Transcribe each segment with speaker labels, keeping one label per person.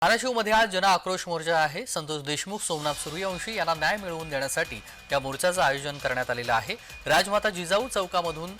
Speaker 1: धाराशिवमध्ये आज जन आक्रोश मोर्चा आहे। संतोष देशमुख, सोमनाथ सूर्यवंशी यांना न्याय मिळवून देण्यासाठी या मोर्चाचं आयोजन करण्यात आलेलं आहे। राजमाता जिजाऊ चौकामधून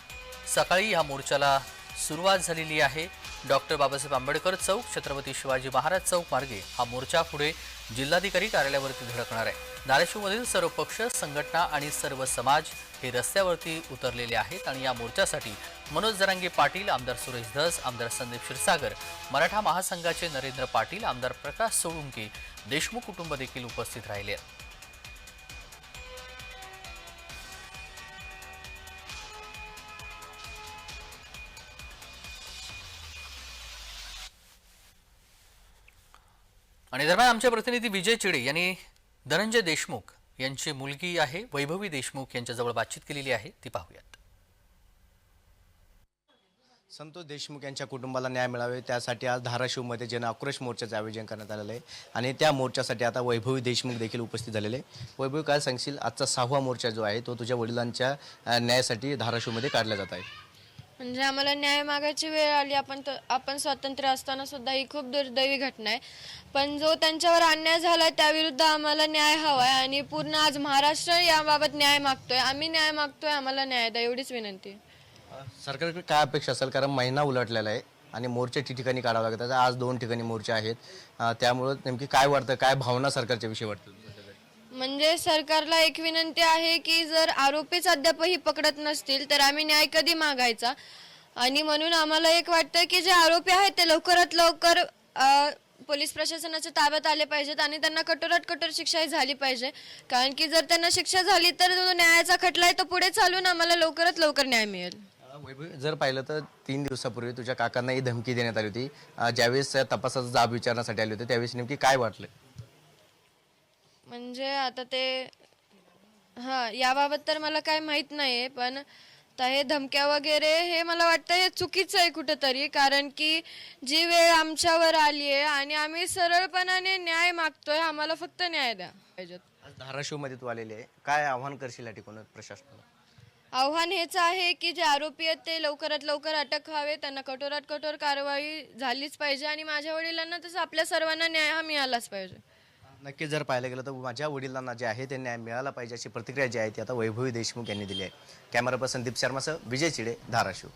Speaker 1: सकाळी या मोर्चाला सुरुवात झालेली आहे। डॉक्टर बाबासाहेब आंबेडकर चौक, छत्रपती शिवाजी महाराज चौक मार्गे हा मोर्चा पुढे जिल्हाधिकारी कार्यालयावरती धडकणार आहे। धाराशिवमधील सर्व पक्ष, संघटना आणि सर्व समाज हे रस्त्यावरती उतरलेले आहेत आणि या मोर्चासाठी मनोज जरांगे पाटील, आमदार सुरेश धस, आमदार संदीप क्षीरसागर, मराठा महासंघाचे नरेंद्र पाटील, आमदार प्रकाश सोळुंके, देशमुख कुटुंब देखील उपस्थित राहिले आहेत। आणि दरम्यान आमचे प्रतिनिधी विजय चिडे यांनी धनंजय देशमुख यांची मुलगी आहे वैभवी देशमुख यांच्याजवळ बातचीत केलेली आहे, ती पाहूयात।
Speaker 2: संतोष देशमुख यांच्या कुटुंबाला न्याय मिळावे त्यासाठी आज धाराशिवमध्ये जन आक्रोश मोर्चाचे आयोजन करण्यात आलेले आहे आणि त्या मोर्चासाठी आता वैभवी देशमुख देखील उपस्थित झालेले आहे। वैभवी, काय सांगशील, आजचा 6वा मोर्चा जो आहे तो तुझ्या वडिलांच्या न्यायासाठी धाराशिवमध्ये काढला जात आहे?
Speaker 3: म्हणजे आम्हाला न्याय मागायची वेळ आली। आपण स्वातंत्र्य असताना सुद्धा ही खूप दुर्दैवी घटना आहे, पण जो त्यांच्यावर अन्याय झाला त्याविरुद्ध आम्हाला न्याय हवा आहे आणि पूर्ण आज महाराष्ट्र याबाबत न्याय मागतोय। आम्ही न्याय मागतोय, आम्हाला न्याय द्या एवढीच विनंती।
Speaker 2: सरकारकडे काय अपेक्षा असेल, कारण महिना उलटलेला आहे आणि मोर्चे ठिकठिकाणी काढावं लागतात, आज 2 ठिकाणी मोर्चे आहेत, त्यामुळे नेमकी काय वाटतं, काय भावना सरकारच्या विषयी वाटतं?
Speaker 3: म्हणजे सरकारला एक विनंती आहे की जर आरोपीच अद्यापही पकडत नसतील तर आम्ही न्याय कधी मागायचा, आणि म्हणून आम्हाला एक वाटतं की जे आरोपी आहेत ते लवकरात लवकर पोलीस प्रशासनाच्या ताब्यात आले पाहिजेत आणि त्यांना कठोरात कठोर शिक्षाही झाली पाहिजे, कारण की जर त्यांना शिक्षा झाली तर जो न्यायाचा खटला आहे तो पुढे चालून आम्हाला लवकरात लवकर न्याय मिळेल।
Speaker 2: जर पाहिलं तर 3 दिवसापूर्वी तुझ्या काकांना ही धमकी देण्यात आली होती, ज्यावेळेस तपासाचा जाब विचारण्यासाठी आले होते त्यावेळेस नेमकी काय वाटलं?
Speaker 3: म्हणजे आता ते याबाबत तर मला काय माहित नाहीये, पण हे धमक्या वगैरे हे मला वाटतं हे चुकीचं आहे कुठेतरी, कारण की जी वेळ आमच्यावर आली आहे आणि आम्ही सरळपणाने न्याय मागतोय, आम्हाला फक्त न्याय द्या पाहिजे।
Speaker 2: आज धाराशिवमध्ये तू आलेले आहे, काय आव्हान करशील या ठिकाणी प्रशासनाला?
Speaker 3: आव्हान हेच आहे की जे आरोपी आहेत ते लवकरात लवकर अटक व्हावे, त्यांना कठोरात कठोर कारवाई झालीच पाहिजे आणि माझ्या वडिलांना तसं आपल्या सर्वांना न्याय हा मिळालाच पाहिजे।
Speaker 2: नक्की जर पाहायला गेलं तर माझ्या वडिलांना जे आहे ते न्याय मिळाला पाहिजे अशी प्रतिक्रिया जी आहे ती आता वैभवी देशमुख यांनी दिली आहे। कॅमेरा पर्सन दीप शर्मासह विजय चिडे, धाराशिव।